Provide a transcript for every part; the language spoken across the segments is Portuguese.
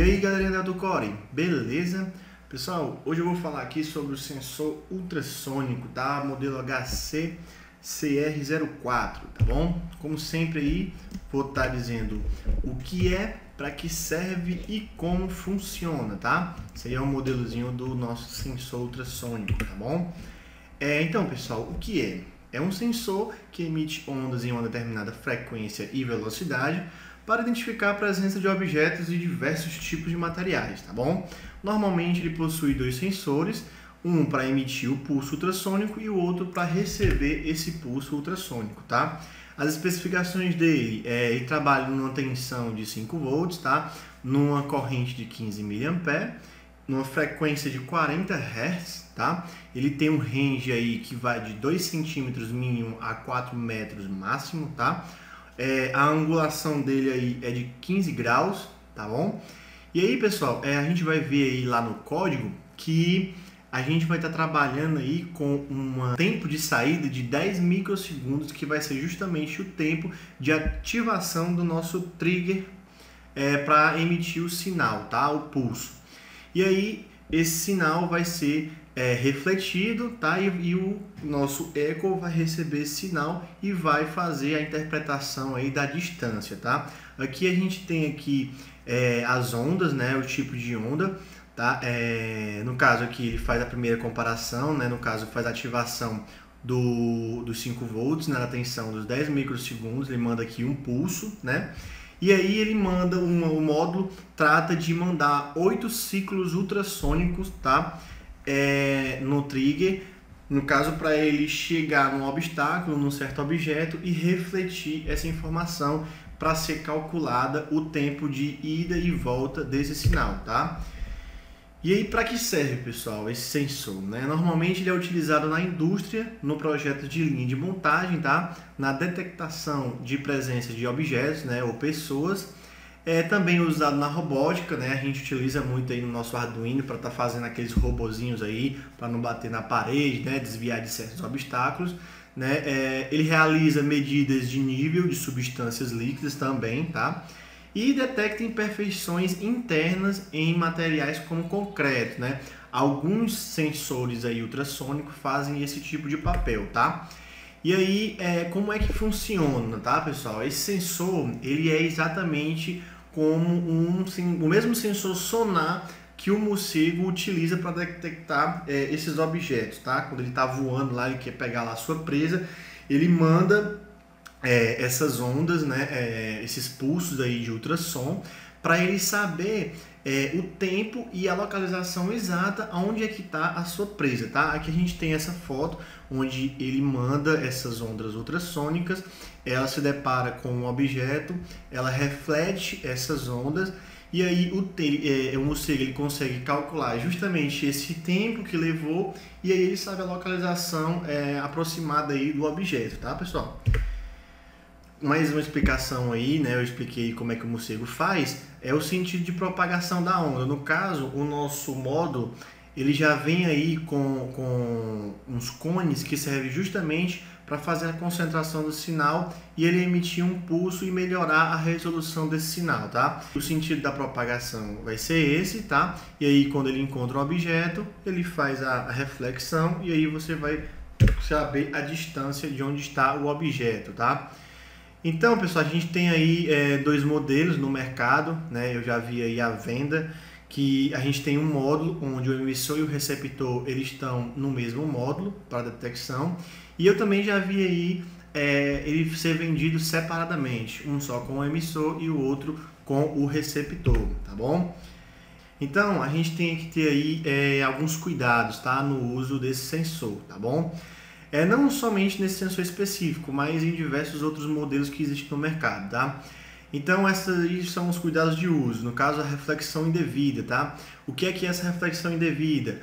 aí galerinha da AutoCore, beleza? Pessoal, hoje eu vou falar aqui sobre o sensor ultrassônico da modelo HC CR04, tá bom? Como sempre aí, vou estar dizendo o que é, para que serve e como funciona, tá? Esse aí é um modelozinho do nosso sensor ultrassônico, tá bom? Então pessoal, o que é? É um sensor que emite ondas em uma determinada frequência e velocidade para identificar a presença de objetos e diversos tipos de materiais, tá bom? Normalmente ele possui dois sensores, um para emitir o pulso ultrassônico e o outro para receber esse pulso ultrassônico, tá? As especificações dele, ele trabalha numa tensão de 5 volts, tá? Numa corrente de 15 mA, numa frequência de 40 Hz, tá? Ele tem um range aí que vai de 2 centímetros mínimo a 4 metros máximo, tá? A angulação dele aí é de 15 graus, tá bom? E aí, pessoal, a gente vai ver aí lá no código que a gente vai estar trabalhando aí com um tempo de saída de 10 microsegundos, que vai ser justamente o tempo de ativação do nosso trigger para emitir o sinal, tá? O pulso. E aí, esse sinal vai ser refletido, tá? E o nosso eco vai receber esse sinal e vai fazer a interpretação aí da distância, tá? Aqui a gente tem aqui as ondas, né? O tipo de onda, tá? No caso aqui ele faz a primeira comparação, né? No caso faz a ativação dos 5 volts, né? Na tensão dos 10 microsegundos, ele manda aqui um pulso, né? E aí ele manda o módulo trata de mandar 8 ciclos ultrassônicos, tá? No trigger, no caso para ele chegar num obstáculo, num certo objeto e refletir essa informação para ser calculada o tempo de ida e volta desse sinal, tá? E aí para que serve, pessoal, esse sensor, né? Normalmente ele é utilizado na indústria, no projeto de linha de montagem, tá? Na detectação de presença de objetos, né? Ou pessoas. Também usado na robótica, né? A gente utiliza muito aí no nosso Arduino para estar fazendo aqueles robozinhos aí, para não bater na parede, né? Desviar de certos obstáculos, né? Ele realiza medidas de nível de substâncias líquidas também, tá? E detecta imperfeições internas em materiais como concreto, né? Alguns sensores aí ultrassônicos fazem esse tipo de papel, tá? E aí, como é que funciona, tá, pessoal? Esse sensor, ele é exatamente como o mesmo sensor sonar que o morcego utiliza para detectar esses objetos, tá? Quando ele está voando lá e quer pegar lá a sua presa, ele manda essas ondas, né? Esses pulsos aí de ultrassom, para ele saber o tempo e a localização exata onde é que está a sua presa, tá? Aqui a gente tem essa foto onde ele manda essas ondas ultrassônicas, ela se depara com um objeto, ela reflete essas ondas e aí o morcego ele consegue calcular justamente esse tempo que levou e aí ele sabe a localização aproximada aí do objeto, tá, pessoal? Mais uma explicação aí, né? Eu expliquei como é que o morcego faz, é o sentido de propagação da onda. No caso, o nosso módulo, ele já vem aí com uns cones que servem justamente para fazer a concentração do sinal e ele emitir um pulso e melhorar a resolução desse sinal, tá? O sentido da propagação vai ser esse, tá? E aí quando ele encontra um objeto, ele faz a reflexão e aí você vai saber a distância de onde está o objeto, tá? Então, pessoal, a gente tem aí dois modelos no mercado, né? Eu já vi aí a venda, que a gente tem um módulo onde o emissor e o receptor eles estão no mesmo módulo para detecção, e eu também já vi aí ele ser vendido separadamente, um só com o emissor e o outro com o receptor, tá bom? Então, a gente tem que ter aí alguns cuidados, tá? No uso desse sensor, tá bom? Não somente nesse sensor específico, mas em diversos outros modelos que existem no mercado, tá? Então, esses são os cuidados de uso. No caso, a reflexão indevida, tá? O que é essa reflexão indevida?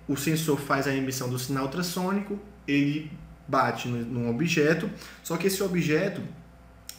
O sensor faz a emissão do sinal ultrassônico, ele bate num objeto, só que esse objeto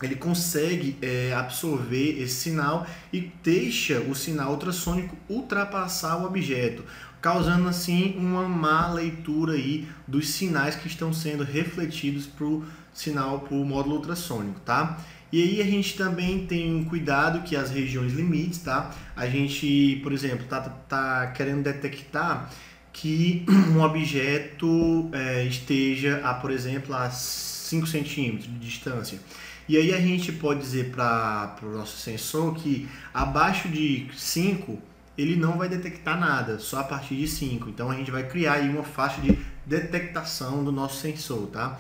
ele consegue absorver esse sinal e deixa o sinal ultrassônico ultrapassar o objeto, causando assim uma má leitura aí dos sinais que estão sendo refletidos para o módulo ultrassônico, tá? E aí a gente também tem um cuidado que as regiões limites, tá? A gente, por exemplo, tá querendo detectar que um objeto esteja, por exemplo, a 5 centímetros de distância. E aí a gente pode dizer para o nosso sensor que abaixo de 5 ele não vai detectar nada, só a partir de 5. Então a gente vai criar aí uma faixa de detectação do nosso sensor, tá?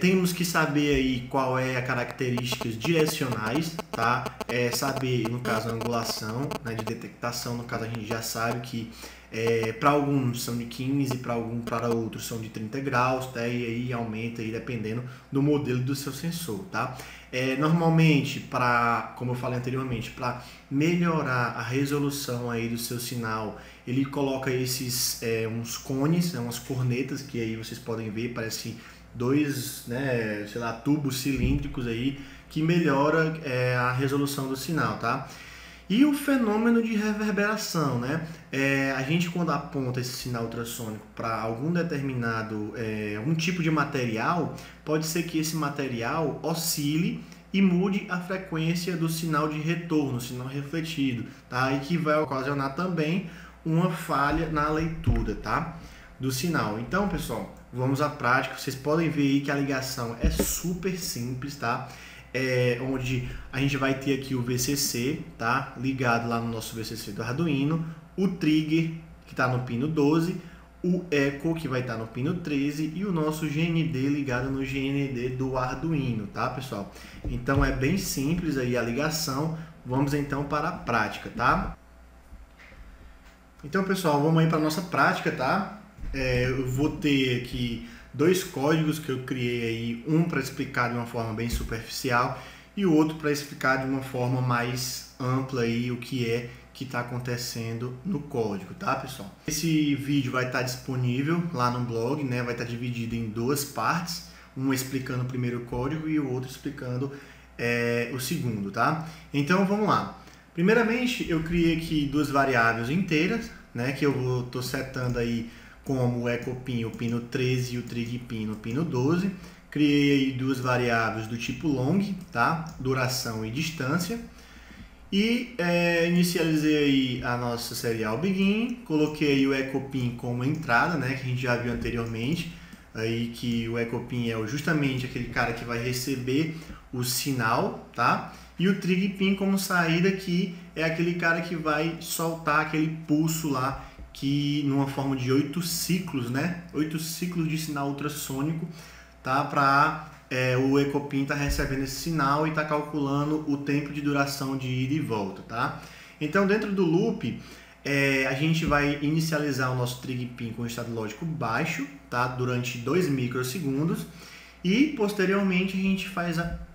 Temos que saber aí qual é as características direcionais, tá? Saber, no caso, a angulação, né, de detectação. No caso, a gente já sabe que para alguns são de 15, para outros são de 30 graus, tá? E aí aumenta aí dependendo do modelo do seu sensor, tá? Normalmente, como eu falei anteriormente, para melhorar a resolução aí do seu sinal, ele coloca esses uns cones, umas cornetas que aí vocês podem ver, parece dois, né, sei lá, tubos cilíndricos aí que melhora a resolução do sinal, tá? E o fenômeno de reverberação, né? A gente quando aponta esse sinal ultrassônico para algum determinado, algum tipo de material, pode ser que esse material oscile e mude a frequência do sinal de retorno, sinal refletido, tá? E que vai ocasionar também uma falha na leitura, tá? Do sinal. Então, pessoal, vamos à prática. Vocês podem ver aí que a ligação é super simples, tá? Onde a gente vai ter aqui o VCC, tá? Ligado lá no nosso VCC do Arduino, o trigger que está no pino 12, o eco que vai estar no pino 13 e o nosso GND ligado no GND do Arduino, tá, pessoal? Então é bem simples aí a ligação. Vamos então para a prática, tá? Então, pessoal, vamos aí para a nossa prática, tá? Eu vou ter aqui dois códigos que eu criei aí, um para explicar de uma forma bem superficial e o outro para explicar de uma forma mais ampla aí o que está acontecendo no código, tá, pessoal? Esse vídeo vai estar disponível lá no blog, né? Vai estar dividido em duas partes, uma explicando o primeiro código e o outro explicando o segundo, tá? Então vamos lá. Primeiramente eu criei aqui duas variáveis inteiras, né? Que eu estou setando aí como o EcoPin, o pino 13 e o TrigPin no pino 12. Criei aí duas variáveis do tipo long, tá? Duração e distância. E inicializei aí a nossa serial begin, coloquei aí o EcoPin como entrada, né? Que a gente já viu anteriormente, aí que o EcoPin é justamente aquele cara que vai receber o sinal, tá? E o TrigPin como saída, que é aquele cara que vai soltar aquele pulso lá, que numa forma de 8 ciclos, né? 8 ciclos de sinal ultrassônico, tá? Para o EcoPin tá recebendo esse sinal e tá calculando o tempo de duração de ida e volta, tá? Então, dentro do loop, a gente vai inicializar o nosso TrigPin com estado lógico baixo, tá? Durante 2 microsegundos e posteriormente a gente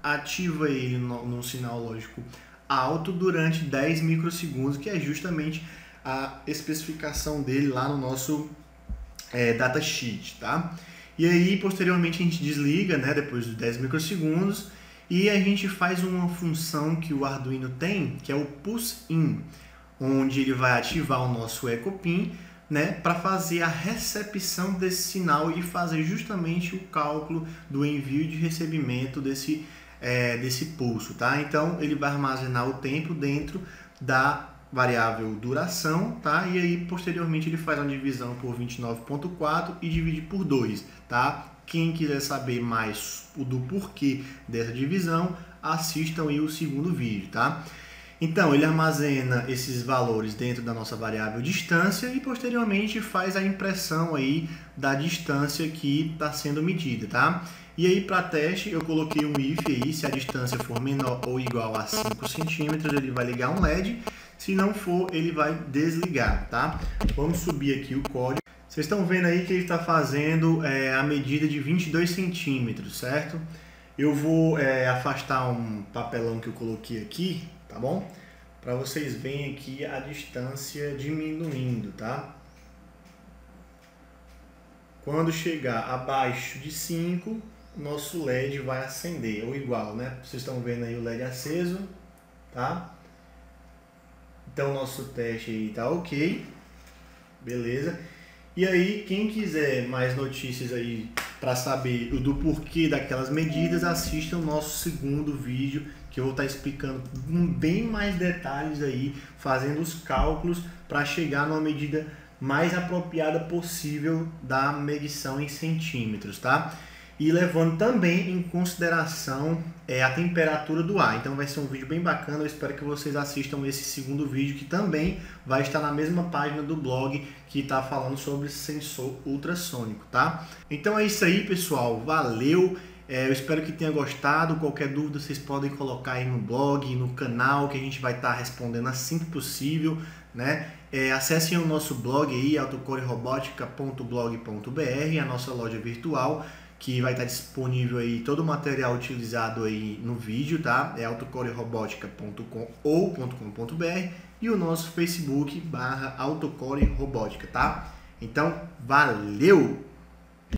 ativa ele no sinal lógico alto durante 10 microsegundos, que é justamente a especificação dele lá no nosso datasheet, tá? E aí, posteriormente, a gente desliga, né, depois dos 10 microsegundos, e a gente faz uma função que o Arduino tem, que é o pulse-in, onde ele vai ativar o nosso EcoPin, né, para fazer a recepção desse sinal e fazer justamente o cálculo do envio e de recebimento desse pulso, tá? Então, ele vai armazenar o tempo dentro da variável duração, tá? E aí posteriormente ele faz uma divisão por 29.4 e divide por 2, tá? Quem quiser saber mais do porquê dessa divisão, assistam aí o segundo vídeo, tá? Então ele armazena esses valores dentro da nossa variável distância e posteriormente faz a impressão aí da distância que está sendo medida, tá? E aí para teste eu coloquei um if aí, se a distância for menor ou igual a 5 centímetros ele vai ligar um LED. Se não for, ele vai desligar, tá? Vamos subir aqui o código. Vocês estão vendo aí que ele está fazendo a medida de 22 centímetros, certo? Eu vou afastar um papelão que eu coloquei aqui, tá bom? Para vocês verem aqui a distância diminuindo, tá? Quando chegar abaixo de 5, nosso LED vai acender, ou igual, né? Vocês estão vendo aí o LED aceso, tá? Então, nosso teste aí tá ok, beleza? E aí, quem quiser mais notícias aí para saber do porquê daquelas medidas, assista o nosso segundo vídeo, que eu vou estar explicando com bem mais detalhes aí, fazendo os cálculos para chegar numa medida mais apropriada possível da medição em centímetros, tá? E levando também em consideração a temperatura do ar. Então vai ser um vídeo bem bacana, eu espero que vocês assistam esse segundo vídeo, que também vai estar na mesma página do blog que está falando sobre sensor ultrassônico, tá? Então é isso aí, pessoal, valeu! Eu espero que tenha gostado. Qualquer dúvida vocês podem colocar aí no blog, no canal, que a gente vai estar respondendo assim que possível, né? Acessem o nosso blog aí, autocorerobotica.blog.br, a nossa loja virtual, que vai estar disponível aí todo o material utilizado aí no vídeo, tá? É autocorerobotica.com ou .com.br, e o nosso Facebook /autocorerobotica, tá? Então, valeu!